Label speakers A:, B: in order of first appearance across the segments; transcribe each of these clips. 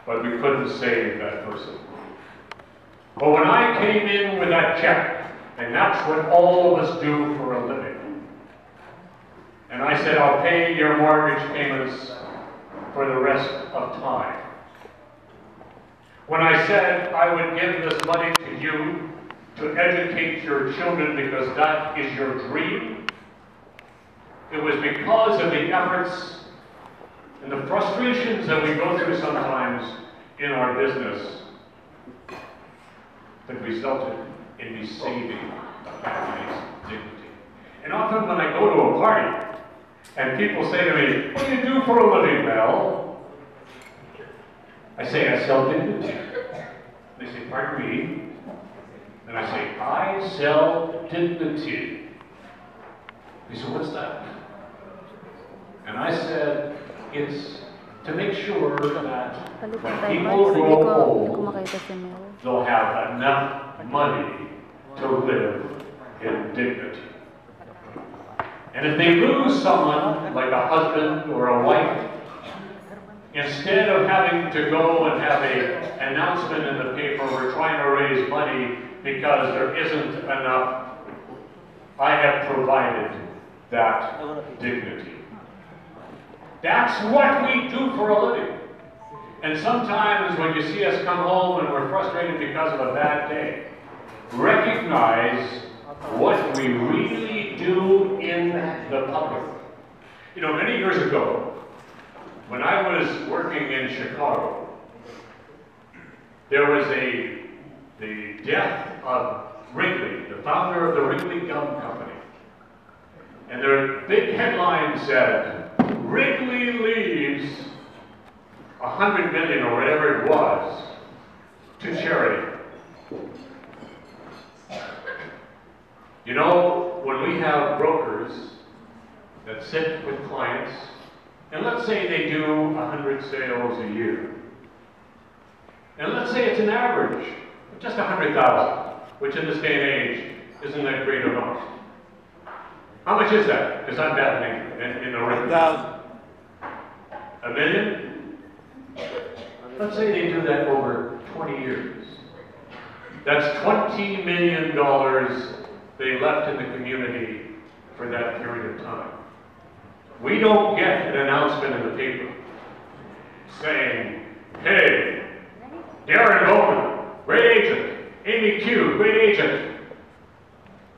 A: but we couldn't save that person. But when I came in with that check, and that's what all of us do for a living, and I said, I'll pay your mortgage payments for the rest of time. When I said I would give this money to you to educate your children because that is your dream, it was because of the efforts and the frustrations that we go through sometimes in our business that resulted in me saving the family's dignity. And often when I go to a party and people say to me, what do you do for a living, Mel? I say, I sell dignity. They say, pardon me? And I say, I sell dignity. They say, what's that? And I said, it's to make sure that when people grow old, they'll have enough money to live in dignity. And if they lose someone, like a husband or a wife, instead of having to go and have an announcement in the paper, we're trying to raise money because there isn't enough, I have provided that dignity. That's what we do for a living. And sometimes when you see us come home and we're frustrated because of a bad day, recognize what we really do in the public. You know, many years ago, when I was working in Chicago, there was the death of Wrigley, the founder of the Wrigley Gum Company. And their big headline said, Wrigley leaves $100 million or whatever it was to charity. You know, when we have brokers that sit with clients, and let's say they do 100 sales a year, and let's say it's an average of just 100,000, which in this day and age isn't that great amount. How much is that? Because I'm bad in the record.
B: 1,000.
A: $1 million? Let's say they do that over 20 years. That's $20 million they left in the community for that period of time. We don't get an announcement in the paper saying, hey, Darren Bowman, great agent. Amy Q, great agent.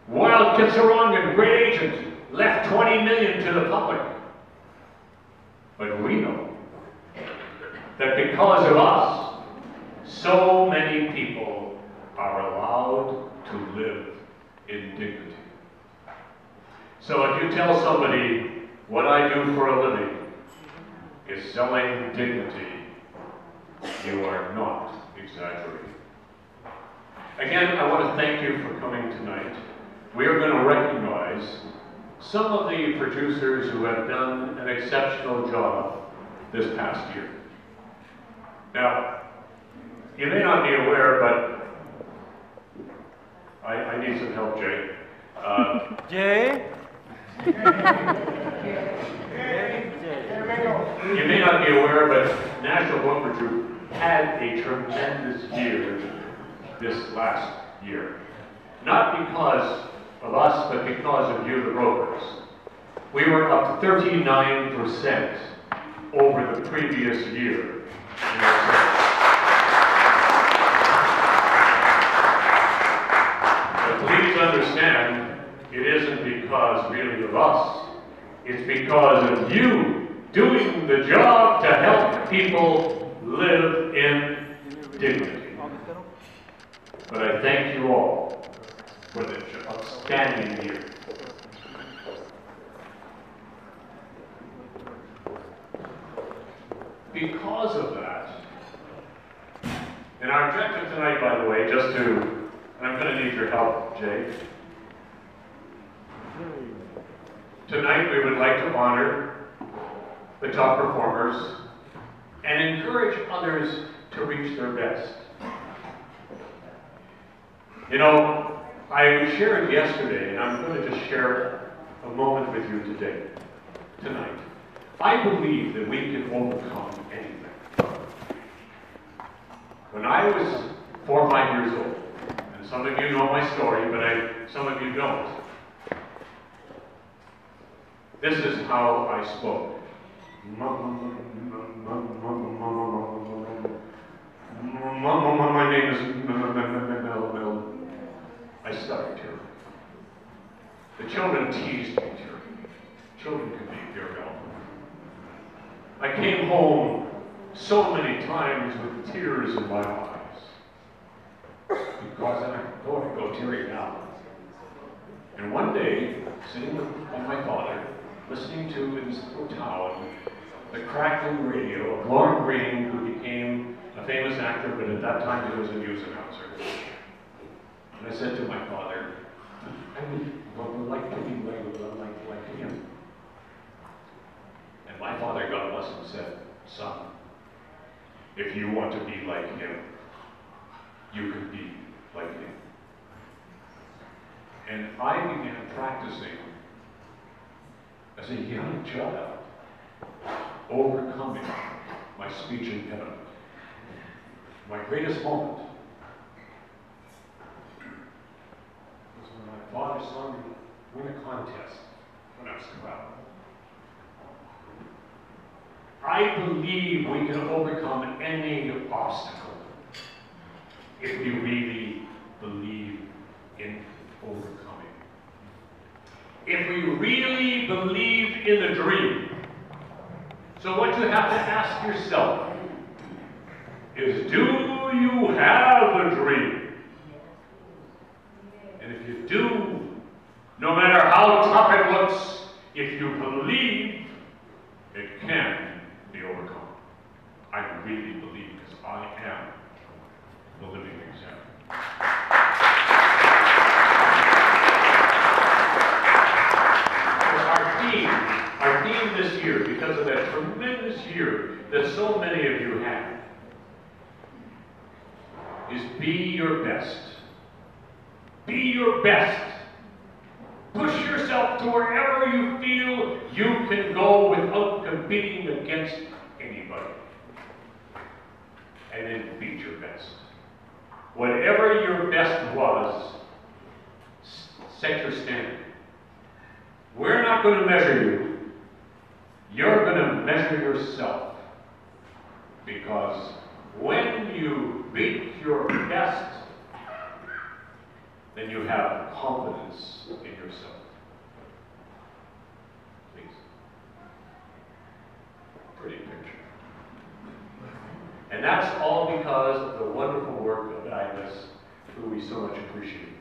A: Wild Kitsarongan, great agent. Left $20 million to the public. But we know that because of us, so many people are allowed to live in dignity. So if you tell somebody what I do for a living is selling dignity, you are not exaggerating. Again, I want to thank you for coming tonight. We are going to recognize some of the producers who have done an exceptional job this past year. Now, you may not be aware, but I need some help, Jay.
B: Jay?
A: You may not be aware, but National Brokerage Group had a tremendous year this last year. Not because of us, but because of you, the brokers. We were up 39% over the previous year. But please understand, it isn't because really of us. It's because of you doing the job to help people live in dignity. But I thank you all for the outstanding year. Because of that, and our objective tonight, by the way, just to, and I'm going to need your help, Jay. Tonight we would like to honor the top performers and encourage others to reach their best. You know, I shared yesterday, and I'm going to just share a moment with you today, tonight. I believe that we can overcome anything. When I was 4 or 5 years old, and some of you know my story, but some of you don't. This is how I spoke. My name is Mel. I stuttered terribly. The children teased me terribly. Children can be very awful. I came home so many times with tears in my eyes. Because I go teary now. And one day, sitting with my father, listening to in this little town the crackling radio of Lorne Greene, who became a famous actor, but at that time he was a news announcer. And I said to my father, I would like to be like him. And my father, God bless him, said, son, if you want to be like him, you can be like him. And I began practicing as a young child, overcoming my speech impediment. My greatest moment was when my father saw me win a contest when I was 12. I believe we can overcome any obstacle if we really believe in overcoming. If we really believe in the dream. So what you have to ask yourself is, do you have a dream? And if you do, no matter how tough it looks, if you believe, it can be overcome. I really believe, because I am the living example. Our theme this year, because of that tremendous year that so many of you had, is be your best. Be your best. Push yourself to wherever you feel you can go without competing against anybody. And then beat your best. Whatever your best was, set your standard. We're not going to measure you. You're going to measure yourself. Because when you beat your best, then you have confidence in yourself. Please. Pretty picture. And that's all because of the wonderful work of Agnes, who we so much appreciate.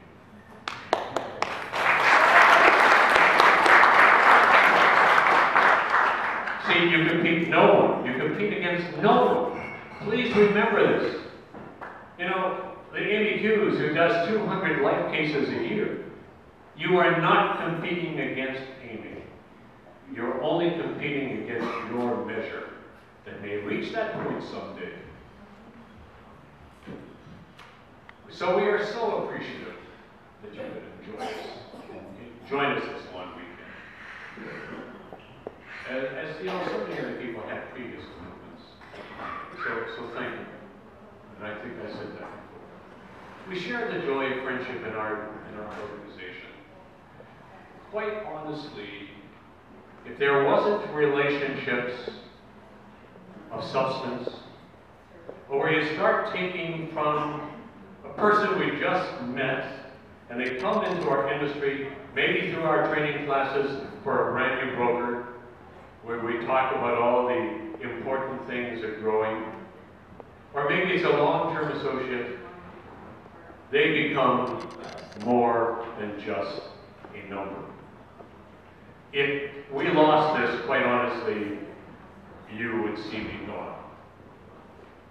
A: See, you compete no one. You compete against no one. Please remember this. You know, the Amy Hughes, who does 200 life cases a year, you are not competing against Amy. You're only competing against your measure that may reach that point someday. So we are so appreciative that you could enjoy us. Join us this one weekend. As you know, so many other people had previous commitments. So thank you. And I think I said that before. We share the joy of friendship in our organization. Quite honestly, if there wasn't relationships of substance, or where you start taking from a person we just met, and they come into our industry, maybe through our training classes for a brand new broker, where we talk about all the important things of growing, or maybe it's a long-term associate, they become more than just a number. If we lost this, quite honestly, you would see me gone.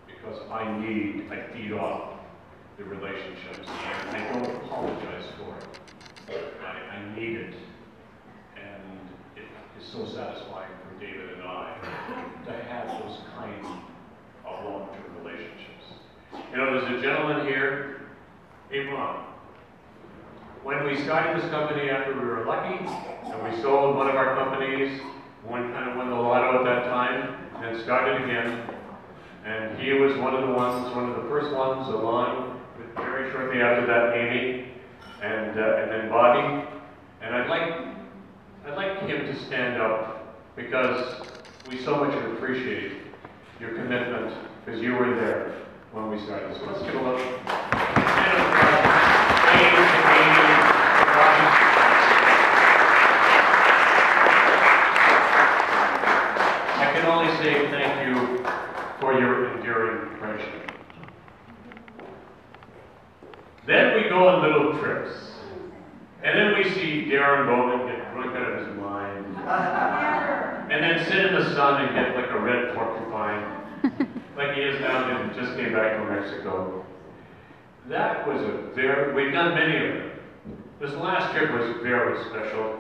A: Because I feed off the relationships, and I don't apologize for it. I need it. And it is so satisfying for David and I to have those kinds of long-term relationships. You know, there's a gentleman here, Ron. When we started this company after we were lucky, and we sold one of our companies, kind of won the lotto at that time, and then started again, And he was one of the first ones along, with very shortly after that, Amy, and then Bobby. And I'd like him to stand up because we so much appreciate your commitment, because you were there when we started. So let's give a look. I can only say thank you for your enduring friendship. Then we go on little trips. And then we see Darren Bowman get drunk out of his mind. And then sit in the sun and get like a red porcupine, like he is now, and just came back from Mexico. That was we've done many of them. This last trip was very special.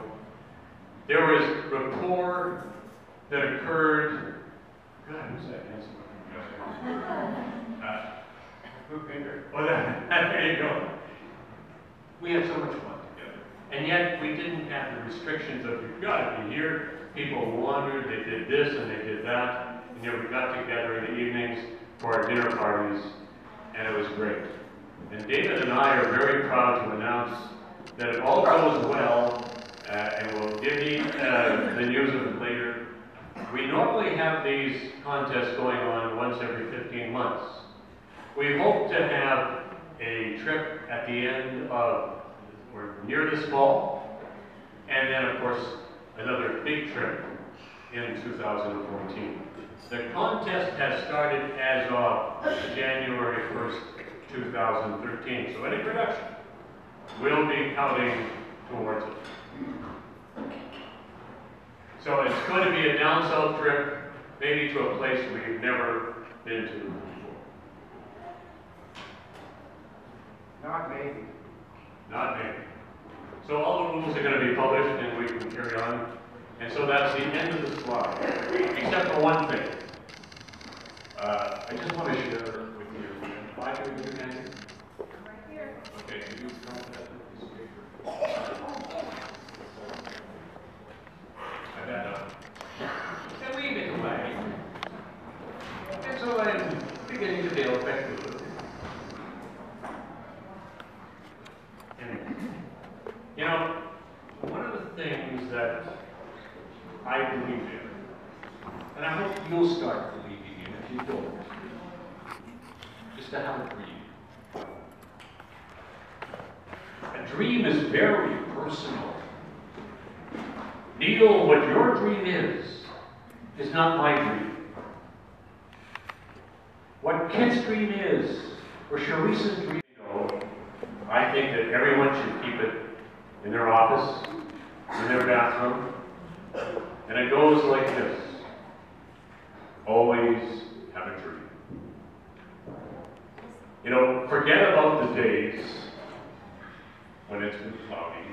A: There was rapport that occurred. God, who's that handsome guy? Who finger? Oh, there you go. We had so much fun together. And yet, we didn't have the restrictions of, you've got to be here. People wandered, they did this and they did that. And yet we got together in the evenings for our dinner parties, and it was great. And David and I are very proud to announce that if all goes well, and we'll give you the news of it later, we normally have these contests going on once every 15 months. We hope to have a trip at the end of, or near this fall, and then of course another big trip in 2014. The contest has started as of January 1st, 2013, so any production will be counting towards it. So it's going to be a down south trip, maybe to a place we've never been to before.
C: Not maybe.
A: Not maybe. So all the rules are going to be published and we can carry on. And so that's the end of the slide, except for one thing. I just want to share with you. If I can do anything.
D: Right here.
A: Okay, can you come to that piece of paper? I got and we make a way. And so I'm beginning to feel effective. You know, one of the things that I believe in, and I hope you'll start believing in if you don't, is to have a dream. A dream is very personal. Neil, what your dream is not my dream. What Kit's dream is, or Sharice's dream, I think that everyone should keep it in their office, in their bathroom, and it goes like this. Always have a dream. You know, forget about the days when it's been cloudy,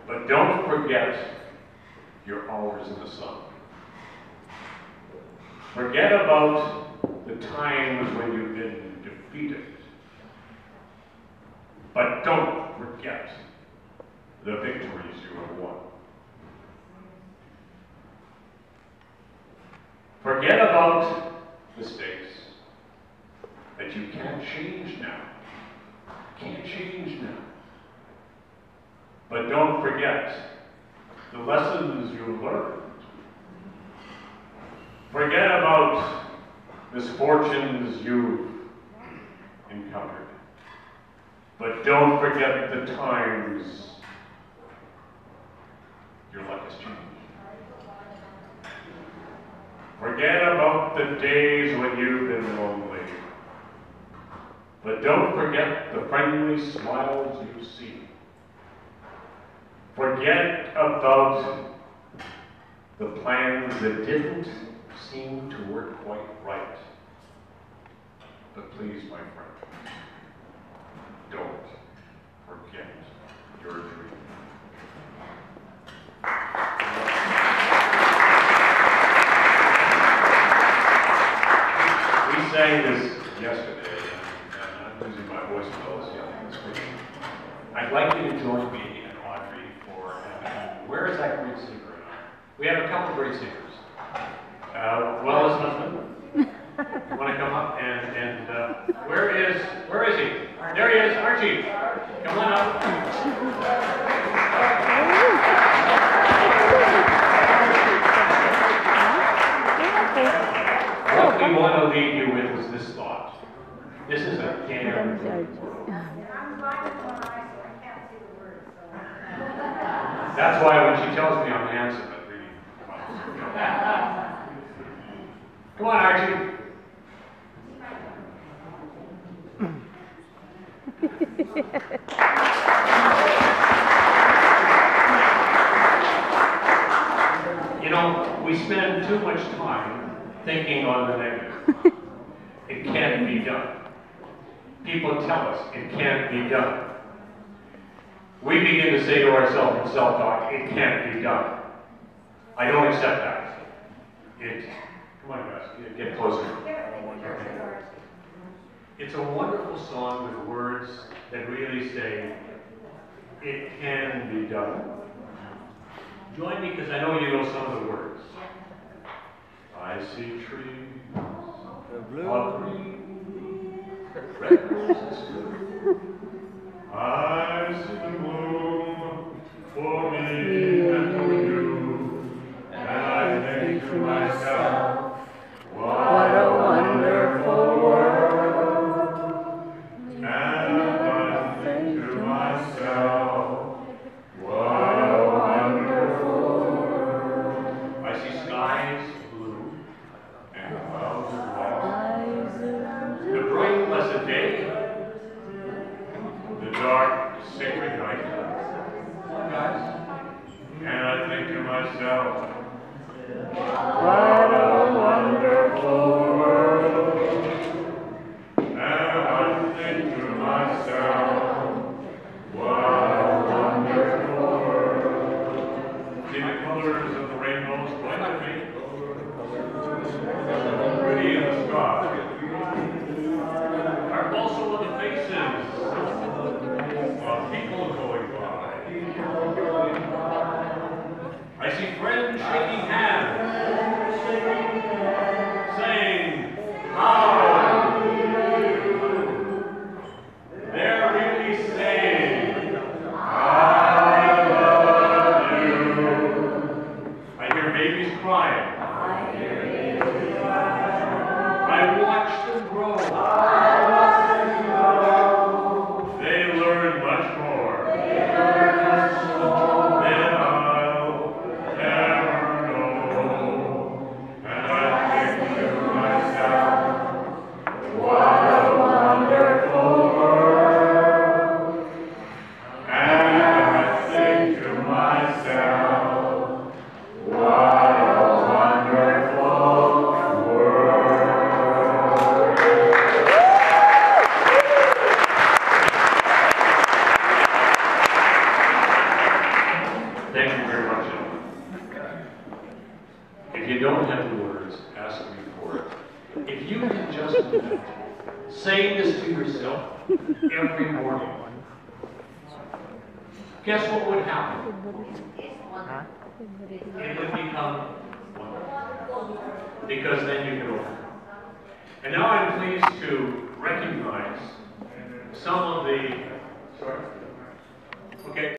A: but don't forget your hours in the sun. Forget about the times when you've been defeated. But don't forget the victories you have won. Forget about mistakes that you can't change now. Can't change now. But don't forget the lessons you learned. Forget about misfortunes you've encountered. But don't forget the times your life has changed. Forget about the days when you've been lonely. But don't forget the friendly smiles you see. Forget about the plans that didn't seem to work quite right. But please, my friend, don't forget your dream. We sang this yesterday, and I'm losing my voice as well as yelling this week. I'd like you to join me and Audrey for where is that great singer? We have a couple great singers. Well, his husband. You want to come up and where is he? There he is, Archie. Come on up. What we want to leave you with is this thought. This is a damn. That's why when she tells me I'm handsome, it really. Come on, Archie. You know, we spend too much time thinking on the negative. It can't be done. People tell us it can't be done. We begin to say to ourselves in self-talk, it can't be done. I don't accept that. Come on guys, get closer. It's a wonderful song with words that really say, it can be done. Join me because I know you know some of the words. I see trees of green, red roses too. I see them bloom for me and for you. And I think to myself, what a wonderful world. And I think to myself, what a wonderful world. I see skies blue and clouds white. The bright blessed day, the dark sacred night. Guys, and I think to myself, what a wonderful world. And I think to myself, what a wonderful world. See the colors of the rainbows blend to me. Pretty in the sky. Are also on the faces of people going by. I see friends shaking hands, saying, how do you do? They're really saying, I love you. I hear babies crying. I watch them grow. They learn much more than I'll ever know. And I think to myself, what a wonderful world. And I think to myself, what a wonderful world. Thank you very much. If you don't have the words, ask me for it. If you can just say this to yourself every morning, guess what would happen? It would become wonderful. Because then you can overcome. And now I'm pleased to recognize some of the, sorry? Okay.